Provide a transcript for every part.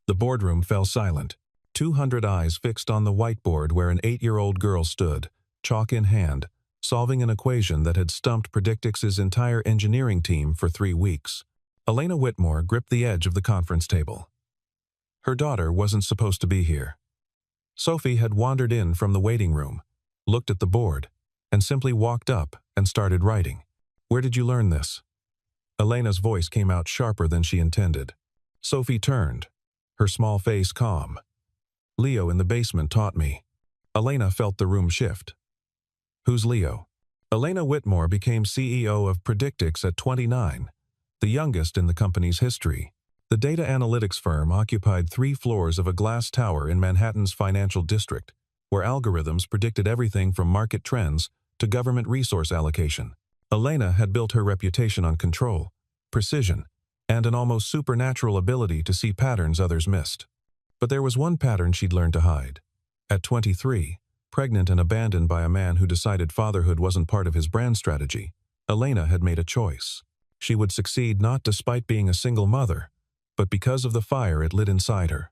The boardroom fell silent. 200 eyes fixed on the whiteboard where an 8-year-old girl stood, chalk in hand, solving an equation that had stumped Predictix's entire engineering team for 3 weeks. Elena Whitmore gripped the edge of the conference table. Her daughter wasn't supposed to be here. Sophie had wandered in from the waiting room, looked at the board, and simply walked up and started writing. "Where did you learn this?" Elena's voice came out sharper than she intended. Sophie turned, her small face calm. "Leo in the basement taught me." Elena felt the room shift. "Who's Leo?" Elena Whitmore became CEO of Predictix at 29, the youngest in the company's history. The data analytics firm occupied 3 floors of a glass tower in Manhattan's financial district, where algorithms predicted everything from market trends to government resource allocation. Elena had built her reputation on control, precision, and an almost supernatural ability to see patterns others missed. But there was one pattern she'd learned to hide. At 23, pregnant and abandoned by a man who decided fatherhood wasn't part of his brand strategy, Elena had made a choice. She would succeed not despite being a single mother, but because of the fire it lit inside her.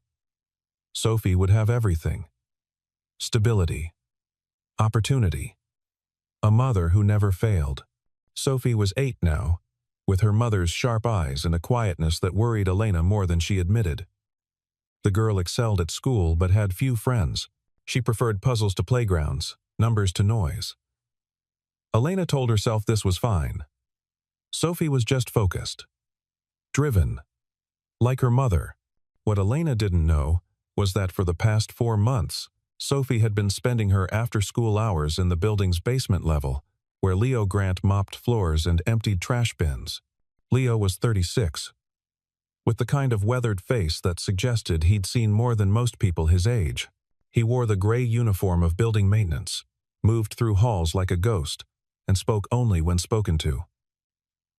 Sophie would have everything. Stability. Opportunity. A mother who never failed. Sophie was 8 now, with her mother's sharp eyes and a quietness that worried Elena more than she admitted. The girl excelled at school but had few friends. She preferred puzzles to playgrounds, numbers to noise. Elena told herself this was fine. Sophie was just focused. Driven. Like her mother. What Elena didn't know was that for the past 4 months, Sophie had been spending her after-school hours in the building's basement level, where Leo Grant mopped floors and emptied trash bins. Leo was 36, with the kind of weathered face that suggested he'd seen more than most people his age. He wore the gray uniform of building maintenance, moved through halls like a ghost, and spoke only when spoken to.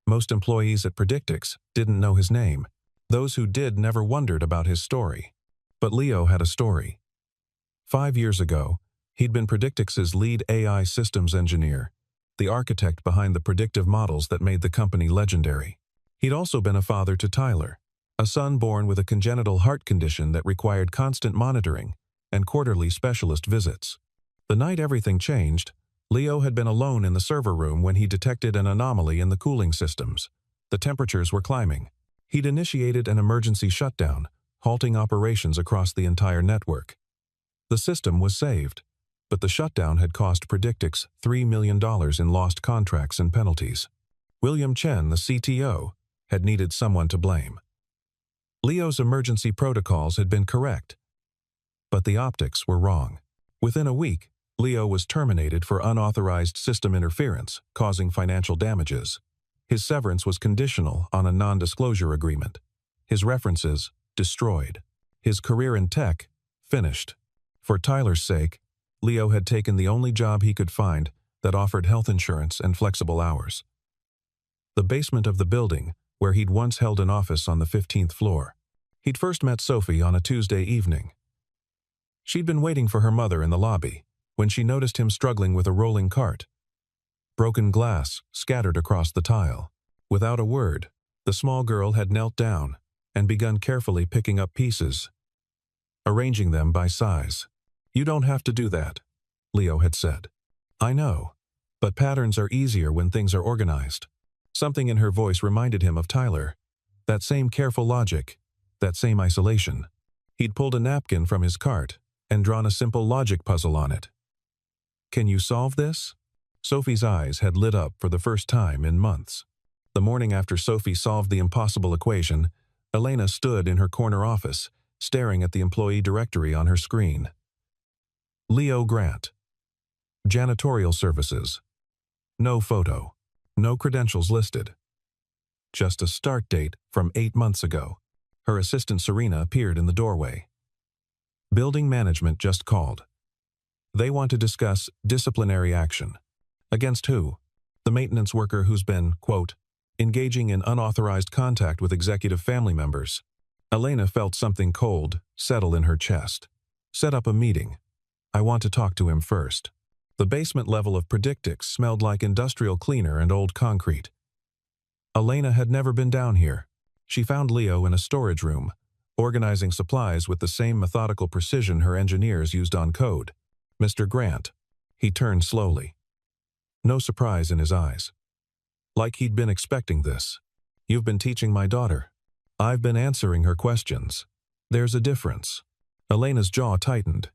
Most employees at Predictix didn't know his name. Those who did never wondered about his story. But Leo had a story. 5 years ago, he'd been Predictix's lead AI systems engineer, the architect behind the predictive models that made the company legendary. He'd also been a father to Tyler, a son born with a congenital heart condition that required constant monitoring and quarterly specialist visits. The night everything changed, Leo had been alone in the server room when he detected an anomaly in the cooling systems. The temperatures were climbing. He'd initiated an emergency shutdown, halting operations across the entire network. The system was saved, but the shutdown had cost Predictix $3 million in lost contracts and penalties. William Chen, the CTO, had needed someone to blame. Leo's emergency protocols had been correct, but the optics were wrong. Within a week, Leo was terminated for unauthorized system interference, causing financial damages. His severance was conditional on a non-disclosure agreement. His references destroyed. His career in tech finished. For Tyler's sake, Leo had taken the only job he could find that offered health insurance and flexible hours. The basement of the building, where he'd once held an office on the 15th floor. He'd first met Sophie on a Tuesday evening. She'd been waiting for her mother in the lobby when she noticed him struggling with a rolling cart. Broken glass scattered across the tile. Without a word, the small girl had knelt down and begun carefully picking up pieces, arranging them by size. "You don't have to do that," Leo had said. "I know, but patterns are easier when things are organized." Something in her voice reminded him of Tyler. That same careful logic, that same isolation. He'd pulled a napkin from his cart and drawn a simple logic puzzle on it. "Can you solve this?" Sophie's eyes had lit up for the first time in months. The morning after Sophie solved the impossible equation, Elena stood in her corner office, staring at the employee directory on her screen. Leo Grant. Janitorial services. No photo. No credentials listed. Just a start date from 8 months ago. Her assistant Serena appeared in the doorway. Building management just called. They want to discuss disciplinary action. Against who? The maintenance worker who's been, quote, engaging in unauthorized contact with executive family members. Elena felt something cold settle in her chest. Set up a meeting. I want to talk to him first. The basement level of Predictix smelled like industrial cleaner and old concrete. Elena had never been down here. She found Leo in a storage room, organizing supplies with the same methodical precision her engineers used on code. "Mr. Grant." He turned slowly. No surprise in his eyes. Like he'd been expecting this. "You've been teaching my daughter. I've been answering her questions. There's a difference." Elena's jaw tightened.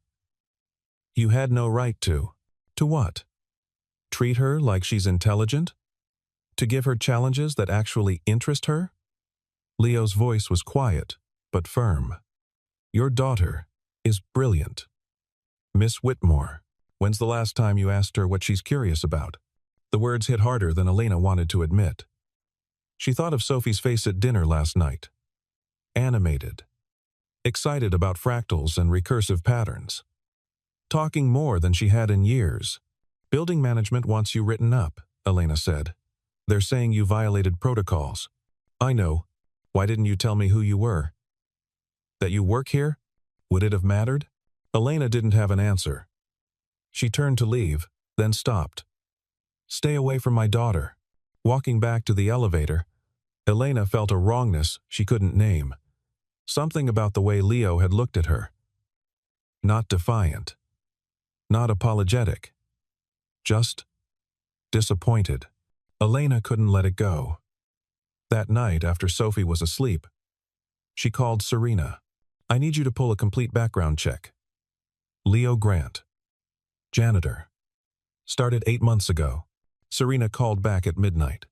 "You had no right to." "To what? Treat her like she's intelligent? To give her challenges that actually interest her?" Leo's voice was quiet, but firm. "Your daughter is brilliant. Miss Whitmore, when's the last time you asked her what she's curious about?" The words hit harder than Elena wanted to admit. She thought of Sophie's face at dinner last night. Animated. Excited about fractals and recursive patterns. Talking more than she had in years. "Building management wants you written up," Elena said. "They're saying you violated protocols." "I know. Why didn't you tell me who you were?" "That you work here? Would it have mattered?" Elena didn't have an answer. She turned to leave, then stopped. "Stay away from my daughter." Walking back to the elevator, Elena felt a wrongness she couldn't name. Something about the way Leo had looked at her. Not defiant. Not apologetic. Just disappointed. Elena couldn't let it go. That night, after Sophie was asleep, she called Serena. "I need you to pull a complete background check. Leo Grant. Janitor. Started 8 months ago." Serena called back at midnight.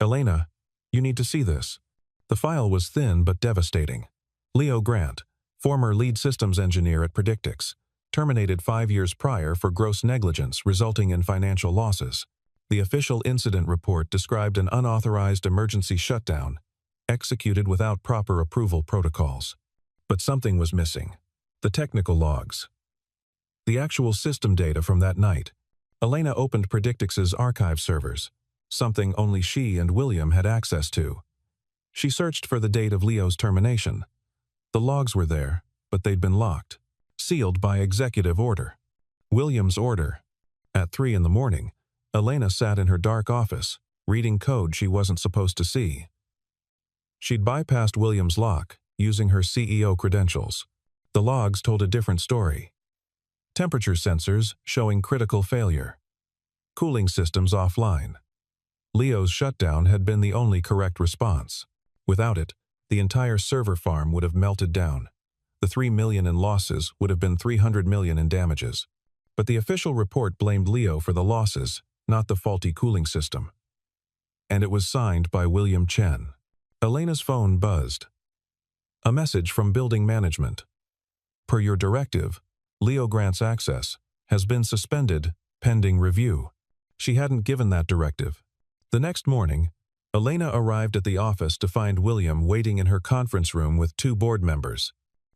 "Elena, you need to see this." The file was thin but devastating. Leo Grant, former lead systems engineer at Predictix, terminated 5 years prior for gross negligence resulting in financial losses. The official incident report described an unauthorized emergency shutdown, executed without proper approval protocols. But something was missing. The technical logs. The actual system data from that night. Elena opened Predictix's archive servers, something only she and William had access to. She searched for the date of Leo's termination. The logs were there, but they'd been locked, sealed by executive order. William's order. At 3 in the morning, Elena sat in her dark office, reading code she wasn't supposed to see. She'd bypassed William's lock, using her CEO credentials. The logs told a different story. Temperature sensors showing critical failure. Cooling systems offline. Leo's shutdown had been the only correct response. Without it, the entire server farm would have melted down. The $3 million in losses would have been $300 million in damages. But the official report blamed Leo for the losses, not the faulty cooling system. And it was signed by William Chen. Elena's phone buzzed. A message from building management. "Per your directive, Leo Grant's access has been suspended, pending review." She hadn't given that directive. The next morning, Elena arrived at the office to find William waiting in her conference room with 2 board members.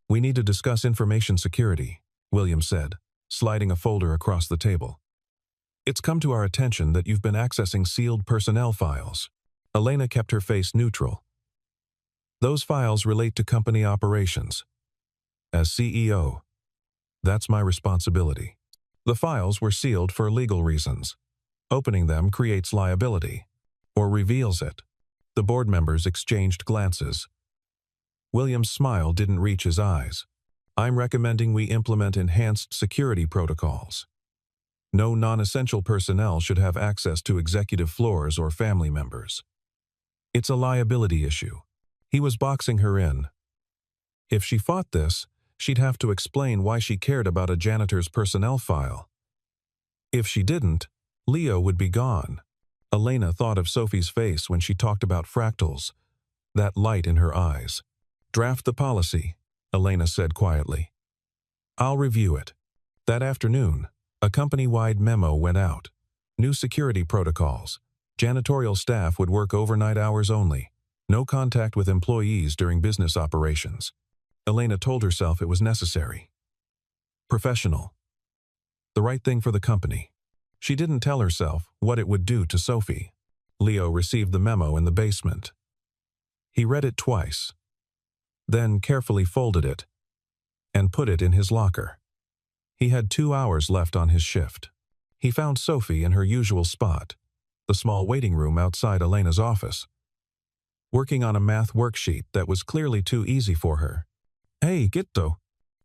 "We need to discuss information security," William said, sliding a folder across the table. "It's come to our attention that you've been accessing sealed personnel files." Elena kept her face neutral. "Those files relate to company operations. As CEO, that's my responsibility." The files were sealed for legal reasons. Opening them creates liability, or reveals it. The board members exchanged glances. William's smile didn't reach his eyes. "I'm recommending we implement enhanced security protocols. No non-essential personnel should have access to executive floors or family members. It's a liability issue." He was boxing her in. If she fought this, she'd have to explain why she cared about a janitor's personnel file. If she didn't, Leo would be gone. Elena thought of Sophie's face when she talked about fractals, that light in her eyes. "Draft the policy," Elena said quietly. "I'll review it." That afternoon, a company-wide memo went out. New security protocols. Janitorial staff would work overnight hours only. No contact with employees during business operations. Elena told herself it was necessary. Professional. The right thing for the company. She didn't tell herself what it would do to Sophie. Leo received the memo in the basement. He read it twice, then carefully folded it and put it in his locker. He had 2 hours left on his shift. He found Sophie in her usual spot, the small waiting room outside Elena's office, working on a math worksheet that was clearly too easy for her. Hey, Gitto.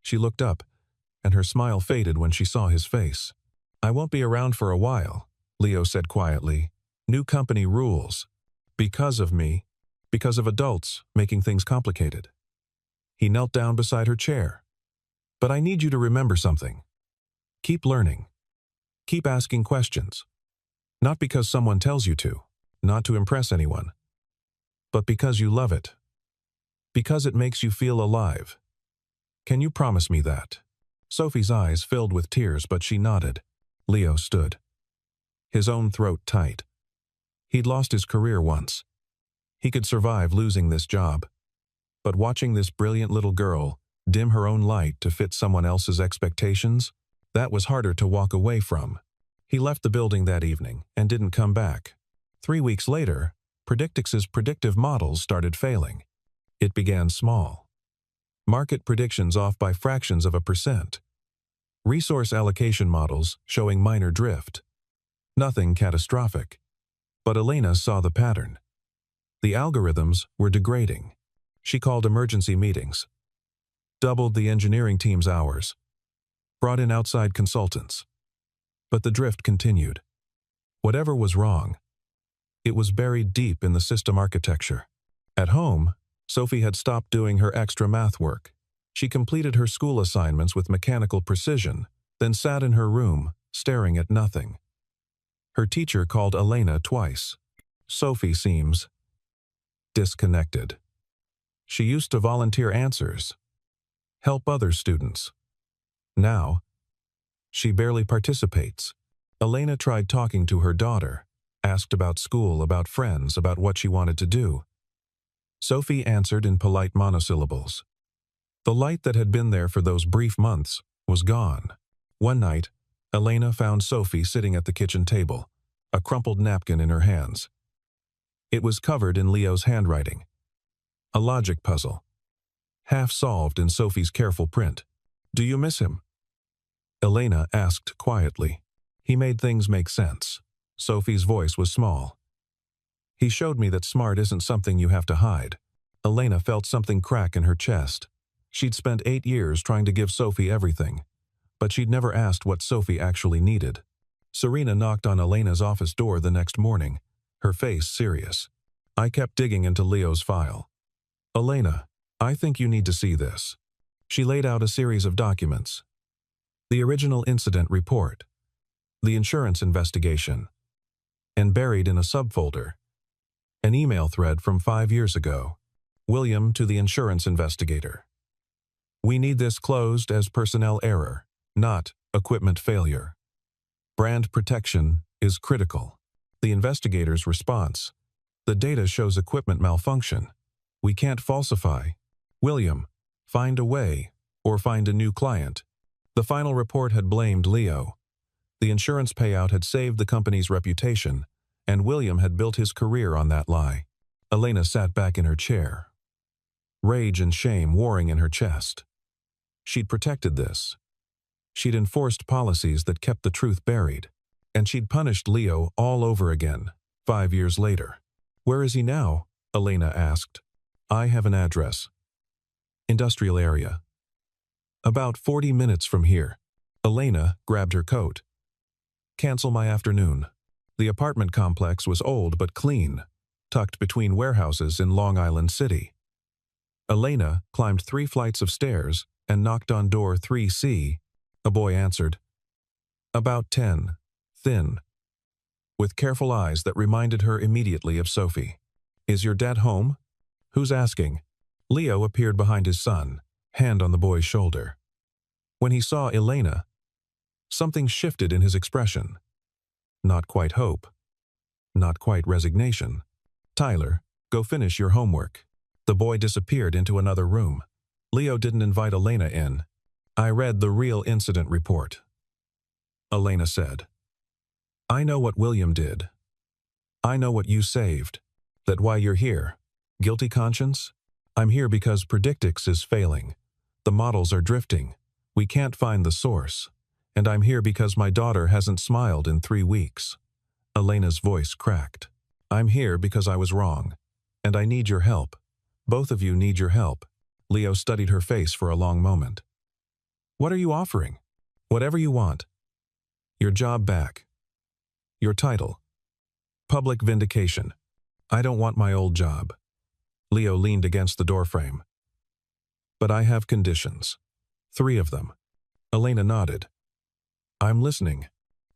She looked up, and her smile faded when she saw his face. I won't be around for a while, Leo said quietly. New company rules. Because of me. Because of adults making things complicated. He knelt down beside her chair. But I need you to remember something. Keep learning. Keep asking questions. Not because someone tells you to, not to impress anyone, but because you love it. Because it makes you feel alive. Can you promise me that? Sophie's eyes filled with tears, but she nodded. Leo stood, his own throat tight. He'd lost his career once. He could survive losing this job. But watching this brilliant little girl dim her own light to fit someone else's expectations, that was harder to walk away from. He left the building that evening and didn't come back. 3 weeks later, Predictix's predictive models started failing. It began small. Market predictions off by fractions of a percent. Resource allocation models showing minor drift. Nothing catastrophic. But Elena saw the pattern. The algorithms were degrading. She called emergency meetings. Doubled the engineering team's hours. Brought in outside consultants. But the drift continued. Whatever was wrong, it was buried deep in the system architecture. At home, Sophie had stopped doing her extra math work. She completed her school assignments with mechanical precision, then sat in her room, staring at nothing. Her teacher called Elena twice. Sophie seems disconnected. She used to volunteer answers, help other students. Now, she barely participates. Elena tried talking to her daughter, asked about school, about friends, about what she wanted to do. Sophie answered in polite monosyllables. The light that had been there for those brief months was gone. One night, Elena found Sophie sitting at the kitchen table, a crumpled napkin in her hands. It was covered in Leo's handwriting. A logic puzzle, half solved in Sophie's careful print. Do you miss him? Elena asked quietly. He made things make sense. Sophie's voice was small. He showed me that smart isn't something you have to hide. Elena felt something crack in her chest. She'd spent 8 years trying to give Sophie everything, but she'd never asked what Sophie actually needed. Serena knocked on Elena's office door the next morning, her face serious. I kept digging into Leo's file. Elena, I think you need to see this. She laid out a series of documents. The original incident report, the insurance investigation, and buried in a subfolder, an email thread from 5 years ago. William to the insurance investigator. We need this closed as personnel error, not equipment failure. Brand protection is critical. The investigator's response. The data shows equipment malfunction. We can't falsify. William, find a way, or find a new client. The final report had blamed Leo. The insurance payout had saved the company's reputation, and William had built his career on that lie. Elena sat back in her chair, rage and shame warring in her chest. She'd protected this. She'd enforced policies that kept the truth buried, and she'd punished Leo all over again, 5 years later. Where is he now? Elena asked. I have an address. Industrial area. About 40 minutes from here. Elena grabbed her coat. Cancel my afternoon. The apartment complex was old but clean, tucked between warehouses in Long Island City. Elena climbed 3 flights of stairs and knocked on door 3C. A boy answered. About 10, thin, with careful eyes that reminded her immediately of Sophie. Is your dad home? Who's asking? Leo appeared behind his son, hand on the boy's shoulder. When he saw Elena, something shifted in his expression. Not quite hope. Not quite resignation. Tyler, go finish your homework. The boy disappeared into another room. Leo didn't invite Elena in. I read the real incident report. Elena said. I know what William did. I know what you saved. That why you're here. Guilty conscience? I'm here because Predictix is failing. The models are drifting. We can't find the source. And I'm here because my daughter hasn't smiled in 3 weeks. Elena's voice cracked. I'm here because I was wrong. And I need your help. Both of you need your help. Leo studied her face for a long moment. What are you offering? Whatever you want. Your job back. Your title. Public vindication. I don't want my old job. Leo leaned against the doorframe. But I have conditions. 3 of them. Elena nodded. I'm listening.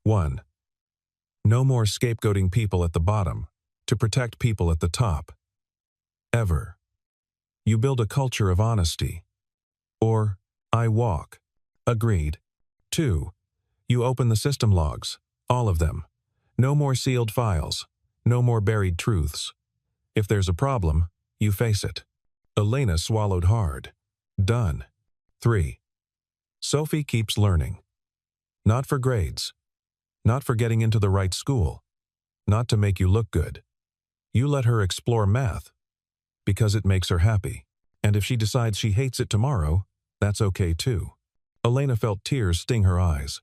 1. No more scapegoating people at the bottom to protect people at the top. Ever. You build a culture of honesty. Or, I walk. Agreed. 2. You open the system logs. All of them. No more sealed files. No more buried truths. If there's a problem, you face it. Elena swallowed hard. Done. 3. Sophie keeps learning. Not for grades. Not for getting into the right school. Not to make you look good. You let her explore math. Because it makes her happy. And if she decides she hates it tomorrow, that's okay too. Elena felt tears sting her eyes.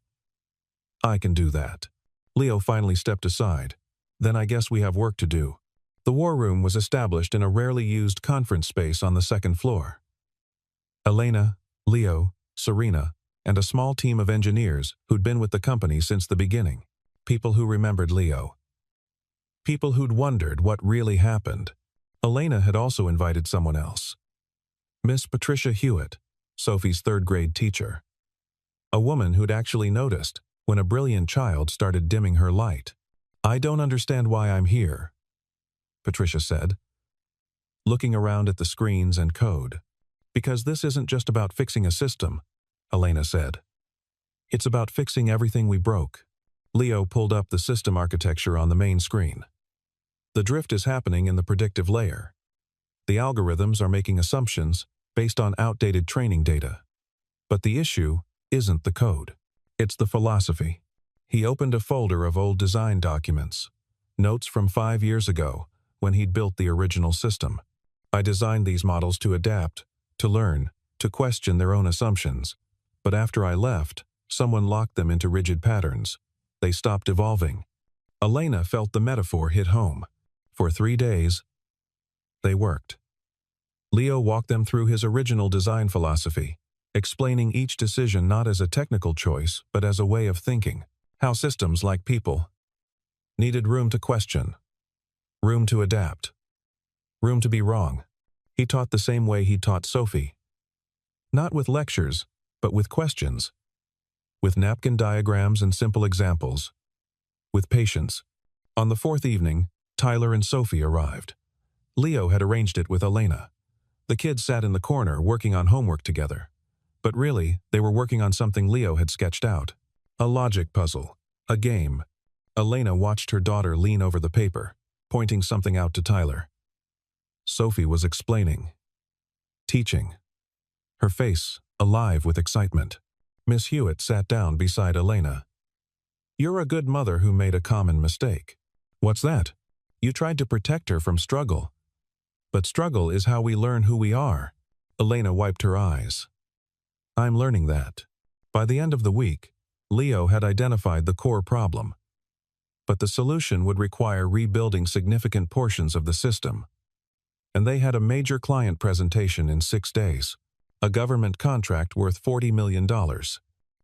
I can do that. Leo finally stepped aside. Then I guess we have work to do. The war room was established in a rarely used conference space on the 2nd floor. Elena, Leo, Serena, and a small team of engineers who'd been with the company since the beginning. People who remembered Leo. People who'd wondered what really happened. Elena had also invited someone else. Miss Patricia Hewitt, Sophie's 3rd-grade teacher. A woman who'd actually noticed when a brilliant child started dimming her light. I don't understand why I'm here, Patricia said, looking around at the screens and code. Because this isn't just about fixing a system, Elena said. It's about fixing everything we broke. Leo pulled up the system architecture on the main screen. The drift is happening in the predictive layer. The algorithms are making assumptions based on outdated training data. But the issue isn't the code. It's the philosophy. He opened a folder of old design documents, notes from 5 years ago when he'd built the original system. I designed these models to adapt, to learn, to question their own assumptions. But after I left, someone locked them into rigid patterns. They stopped evolving. Elena felt the metaphor hit home. For 3 days, they worked. Leo walked them through his original design philosophy, explaining each decision not as a technical choice, but as a way of thinking. How systems, like people, needed room to question, room to adapt, room to be wrong. He taught the same way he taught Sophie. Not with lectures, but with questions. With napkin diagrams and simple examples. With patience. On the 4th evening, Tyler and Sophie arrived. Leo had arranged it with Elena. The kids sat in the corner working on homework together. But really, they were working on something Leo had sketched out. A logic puzzle. A game. Elena watched her daughter lean over the paper, pointing something out to Tyler. Sophie was explaining. Teaching. Her face alive with excitement. Miss Hewitt sat down beside Elena. You're a good mother who made a common mistake. What's that? You tried to protect her from struggle. But struggle is how we learn who we are. Elena wiped her eyes. I'm learning that. By the end of the week, Leo had identified the core problem. But the solution would require rebuilding significant portions of the system. And they had a major client presentation in 6 days. A government contract worth $40 million.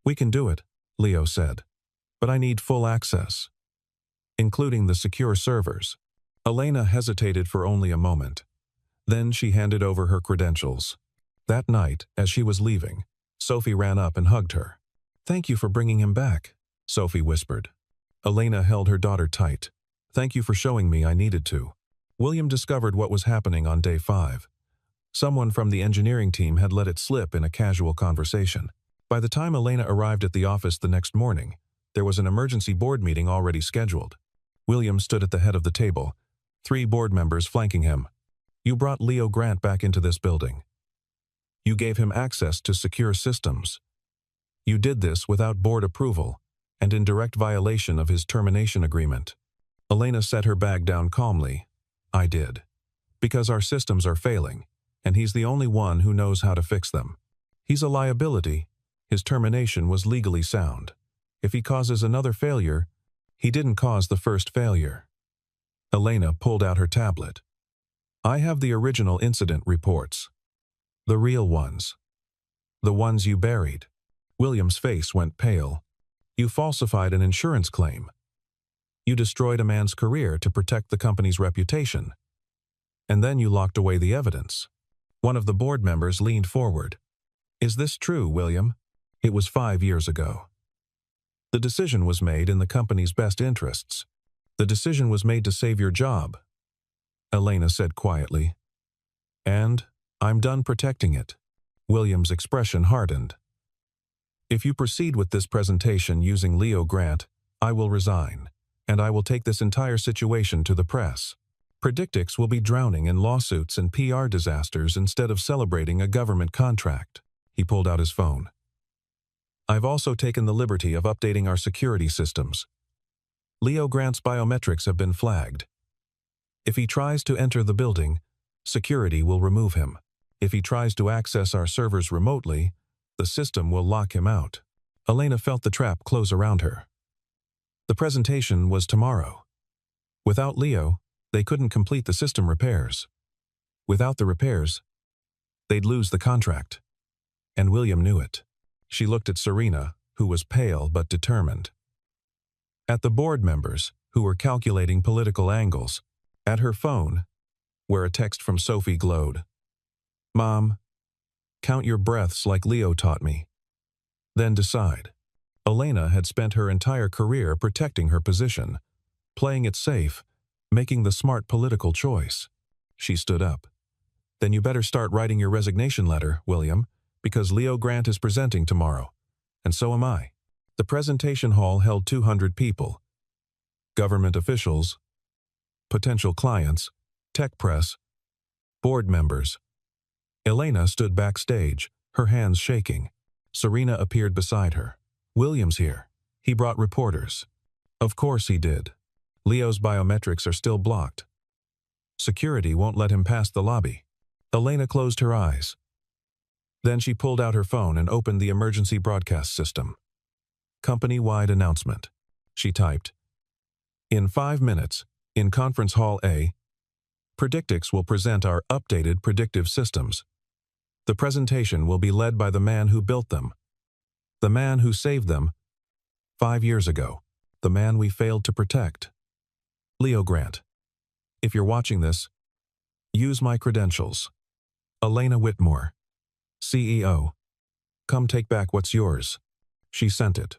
We can do it, Leo said. But I need full access. Including the secure servers. Elena hesitated for only a moment. Then she handed over her credentials. That night, as she was leaving, Sophie ran up and hugged her. Thank you for bringing him back, Sophie whispered. Elena held her daughter tight. Thank you for showing me I needed to. William discovered what was happening on day 5. Someone from the engineering team had let it slip in a casual conversation. By the time Elena arrived at the office the next morning, there was an emergency board meeting already scheduled. William stood at the head of the table, 3 board members flanking him. You brought Leo Grant back into this building. You gave him access to secure systems. You did this without board approval and in direct violation of his termination agreement. Elena set her bag down calmly. I did. Because our systems are failing, and he's the only one who knows how to fix them. He's a liability. His termination was legally sound. If he causes another failure, he didn't cause the first failure. Elena pulled out her tablet. I have the original incident reports. The real ones. The ones you buried. William's face went pale. You falsified an insurance claim. You destroyed a man's career to protect the company's reputation. And then you locked away the evidence. One of the board members leaned forward. Is this true, William? It was 5 years ago. The decision was made in the company's best interests. The decision was made to save your job, Elena said quietly. And I'm done protecting it. William's expression hardened. If you proceed with this presentation using Leo Grant, I will resign, and I will take this entire situation to the press. Predictix will be drowning in lawsuits and PR disasters instead of celebrating a government contract. He pulled out his phone. I've also taken the liberty of updating our security systems. Leo Grant's biometrics have been flagged. If he tries to enter the building, security will remove him. If he tries to access our servers remotely, the system will lock him out. Elena felt the trap close around her. The presentation was tomorrow. Without Leo, they couldn't complete the system repairs. Without the repairs, they'd lose the contract. And William knew it. She looked at Serena, who was pale but determined. At the board members, who were calculating political angles. At her phone, where a text from Sophie glowed. Mom, count your breaths like Leo taught me. Then decide. Elena had spent her entire career protecting her position, playing it safe, making the smart political choice. She stood up. Then you better start writing your resignation letter, William, because Leo Grant is presenting tomorrow, and so am I. The presentation hall held 200 people. Government officials, potential clients, tech press, board members. Elena stood backstage, her hands shaking. Serena appeared beside her. William's here. He brought reporters. Of course he did. Leo's biometrics are still blocked. Security won't let him past the lobby. Elena closed her eyes. Then she pulled out her phone and opened the emergency broadcast system. Company-wide announcement. She typed. In 5 minutes, in Conference Hall A, Predictix will present our updated predictive systems. The presentation will be led by the man who built them. The man who saved them 5 years ago. The man we failed to protect. Leo Grant. If you're watching this, use my credentials. Elena Whitmore, CEO. Come take back what's yours. She sent it.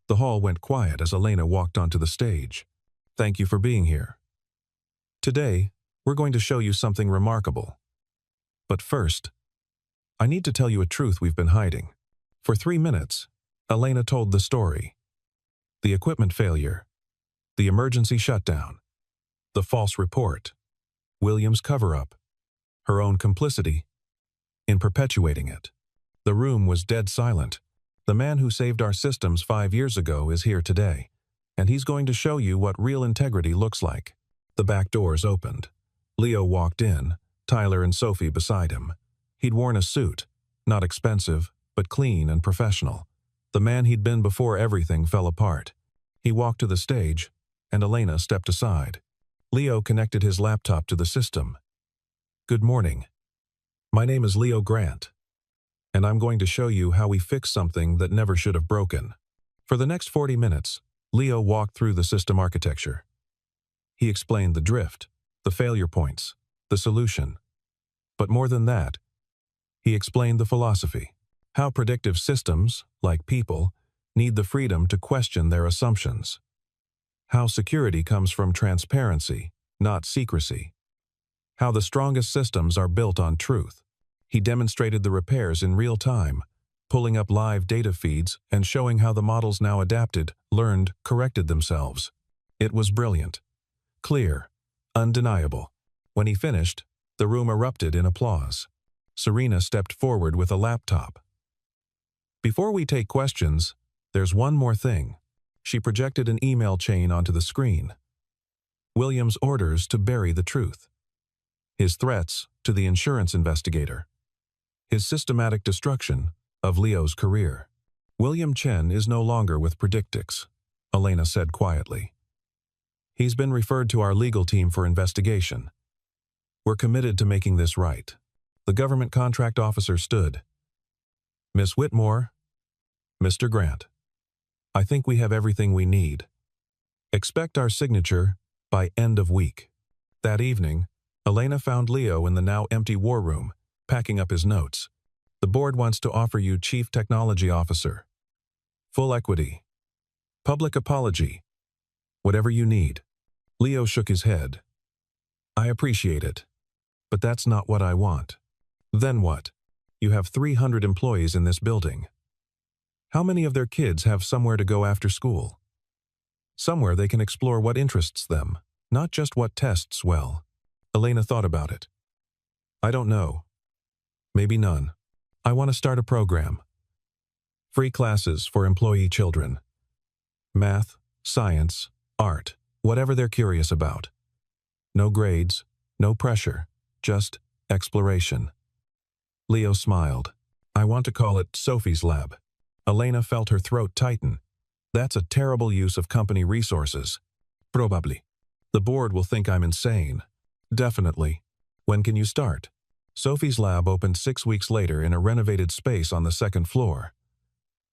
The hall went quiet as Elena walked onto the stage. Thank you for being here. Today, we're going to show you something remarkable. But first, I need to tell you a truth we've been hiding. For 3 minutes, Elena told the story. The equipment failure, the emergency shutdown, the false report, William's cover-up, her own complicity in perpetuating it. The room was dead silent. The man who saved our systems 5 years ago is here today, and he's going to show you what real integrity looks like. The back doors opened. Leo walked in, Tyler and Sophie beside him. He'd worn a suit, not expensive, but clean and professional. The man he'd been before everything fell apart. He walked to the stage, and Elena stepped aside. Leo connected his laptop to the system. Good morning. My name is Leo Grant, and I'm going to show you how we fix something that never should have broken. For the next 40 minutes, Leo walked through the system architecture. He explained the drift, the failure points, the solution. But more than that, he explained the philosophy. How predictive systems, like people, need the freedom to question their assumptions. How security comes from transparency, not secrecy. How the strongest systems are built on truth. He demonstrated the repairs in real time, pulling up live data feeds and showing how the models now adapted, learned, corrected themselves. It was brilliant, clear, undeniable. When he finished, the room erupted in applause. Serena stepped forward with a laptop. Before we take questions, there's one more thing. She projected an email chain onto the screen. William's orders to bury the truth. His threats to the insurance investigator. His systematic destruction of Leo's career. William Chen is no longer with Predictix, Elena said quietly. He's been referred to our legal team for investigation. We're committed to making this right. The government contract officer stood. Miss Whitmore, Mr. Grant, I think we have everything we need. Expect our signature by end of week. That evening, Elena found Leo in the now empty war room, packing up his notes. The board wants to offer you Chief Technology Officer. Full equity. Public apology. Whatever you need. Leo shook his head. I appreciate it, but that's not what I want. Then what? You have 300 employees in this building. How many of their kids have somewhere to go after school? Somewhere they can explore what interests them, not just what tests well. Elena thought about it. I don't know. Maybe none. I want to start a program. Free classes for employee children. Math, science, art, whatever they're curious about. No grades, no pressure, just exploration. Leo smiled. I want to call it Sophie's Lab. Elena felt her throat tighten. That's a terrible use of company resources. Probably. The board will think I'm insane. Definitely. When can you start? Sophie's Lab opened 6 weeks later in a renovated space on the second floor.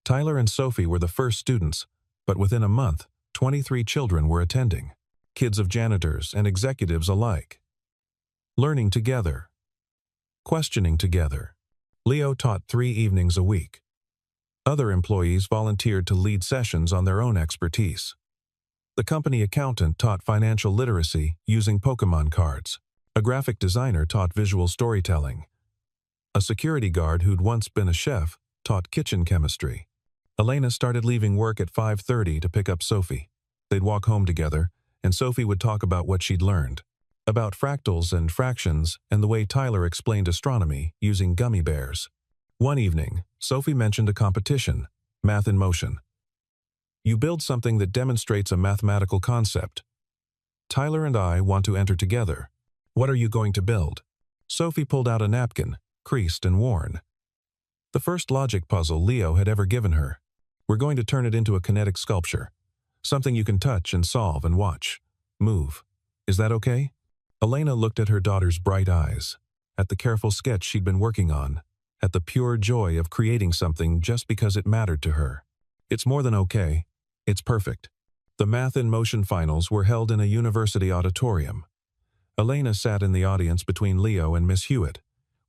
Tyler and Sophie were the first students, but within a month, 23 children were attending. Kids of janitors and executives alike. Learning together. Questioning together. Leo taught 3 evenings a week. Other employees volunteered to lead sessions on their own expertise. The company accountant taught financial literacy using Pokemon cards. A graphic designer taught visual storytelling. A security guard who'd once been a chef taught kitchen chemistry. Elena started leaving work at 5:30 to pick up Sophie. They'd walk home together, and Sophie would talk about what she'd learned. About fractals and fractions and the way Tyler explained astronomy using gummy bears. One evening, Sophie mentioned a competition, Math in Motion. You build something that demonstrates a mathematical concept. Tyler and I want to enter together. What are you going to build? Sophie pulled out a napkin, creased and worn. The first logic puzzle Leo had ever given her. We're going to turn it into a kinetic sculpture. Something you can touch and solve and watch. Move. Is that okay? Elena looked at her daughter's bright eyes, at the careful sketch she'd been working on, at the pure joy of creating something just because it mattered to her. It's more than okay. It's perfect. The Math in Motion finals were held in a university auditorium. Elena sat in the audience between Leo and Miss Hewitt,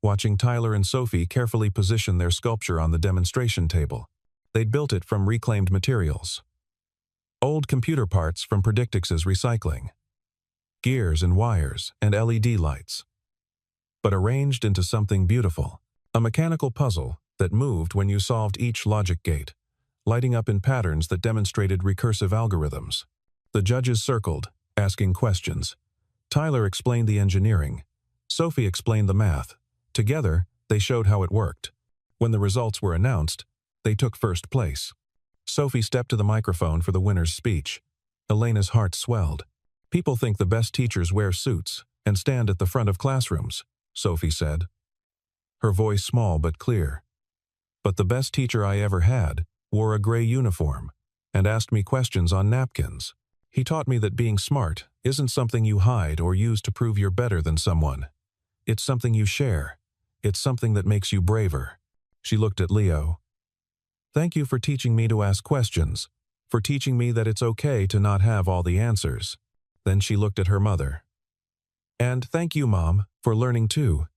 watching Tyler and Sophie carefully position their sculpture on the demonstration table. They'd built it from reclaimed materials. Old computer parts from Predictix's recycling. Gears and wires and LED lights. But arranged into something beautiful. A mechanical puzzle that moved when you solved each logic gate, lighting up in patterns that demonstrated recursive algorithms. The judges circled, asking questions. Tyler explained the engineering. Sophie explained the math. Together, they showed how it worked. When the results were announced, they took first place. Sophie stepped to the microphone for the winner's speech. Elena's heart swelled. People think the best teachers wear suits and stand at the front of classrooms, Sophie said. Her voice small but clear. But the best teacher I ever had wore a gray uniform and asked me questions on napkins. He taught me that being smart isn't something you hide or use to prove you're better than someone. It's something you share. It's something that makes you braver. She looked at Leo. Thank you for teaching me to ask questions, for teaching me that it's okay to not have all the answers. Then she looked at her mother. And thank you, Mom, for learning too.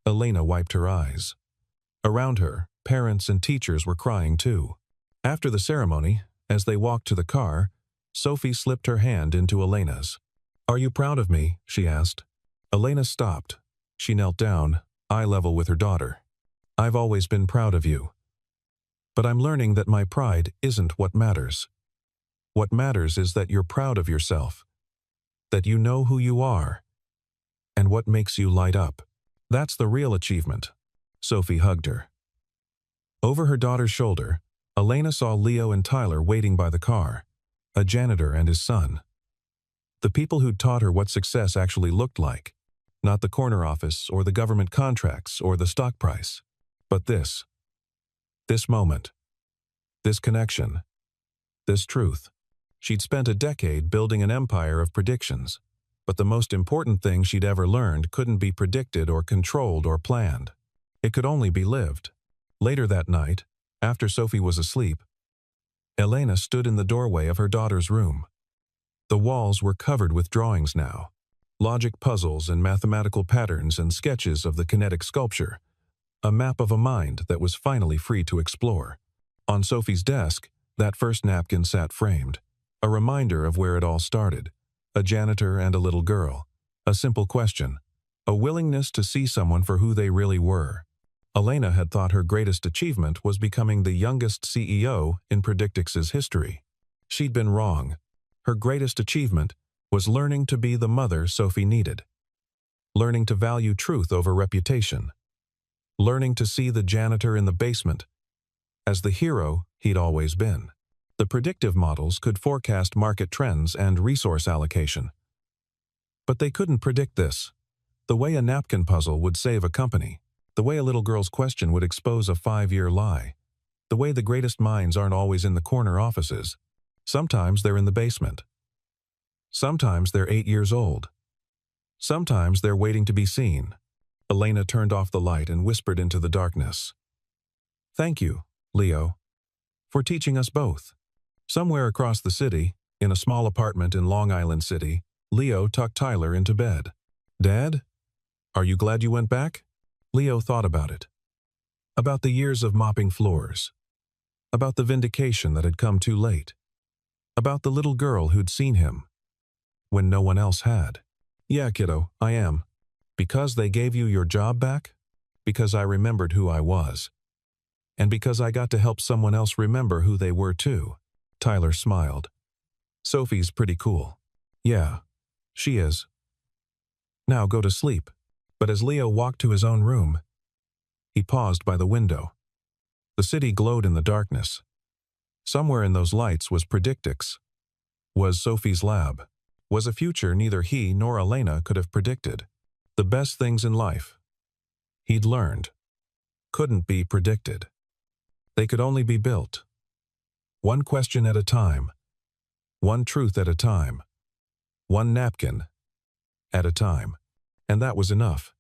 Elena wiped her eyes. Around her, parents and teachers were crying too. After the ceremony, as they walked to the car, Sophie slipped her hand into Elena's. Are you proud of me? She asked. Elena stopped. She knelt down, eye level with her daughter. I've always been proud of you. But I'm learning that my pride isn't what matters. What matters is that you're proud of yourself, that you know who you are, and what makes you light up. That's the real achievement. Sophie hugged her. Over her daughter's shoulder, Elena saw Leo and Tyler waiting by the car, a janitor and his son. The people who'd taught her what success actually looked like, not the corner office or the government contracts or the stock price, but this moment, this connection, this truth. She'd spent a decade building an empire of predictions, But the most important thing she'd ever learned couldn't be predicted or controlled or planned. It could only be lived. Later that night, after Sophie was asleep, Elena stood in the doorway of her daughter's room. The walls were covered with drawings now, logic puzzles and mathematical patterns and sketches of the kinetic sculpture, a map of a mind that was finally free to explore. On Sophie's desk, that first napkin sat framed, a reminder of where it all started, a janitor and a little girl, a simple question, a willingness to see someone for who they really were. Elena had thought her greatest achievement was becoming the youngest CEO in Predictix's history. She'd been wrong. Her greatest achievement was learning to be the mother Sophie needed, learning to value truth over reputation, learning to see the janitor in the basement as the hero he'd always been. The predictive models could forecast market trends and resource allocation. But they couldn't predict this. The way a napkin puzzle would save a company, the way a little girl's question would expose a 5-year lie, the way the greatest minds aren't always in the corner offices. Sometimes they're in the basement. Sometimes they're 8 years old. Sometimes they're waiting to be seen. Elena turned off the light and whispered into the darkness. "Thank you, Leo, for teaching us both." Somewhere across the city, in a small apartment in Long Island City, Leo tucked Tyler into bed. "Dad, are you glad you went back?" Leo thought about it. About the years of mopping floors. About the vindication that had come too late. About the little girl who'd seen him when no one else had. "Yeah, kiddo, I am. Because they gave you your job back? Because I remembered who I was. And because I got to help someone else remember who they were too." Tyler smiled. "Sophie's pretty cool." "Yeah, she is. Now go to sleep." But as Leo walked to his own room, he paused by the window. The city glowed in the darkness. Somewhere in those lights was Predictix, was Sophie's lab, was a future neither he nor Elena could have predicted. The best things in life, he'd learned, couldn't be predicted. They could only be built. One question at a time, one truth at a time, one napkin at a time. And that was enough.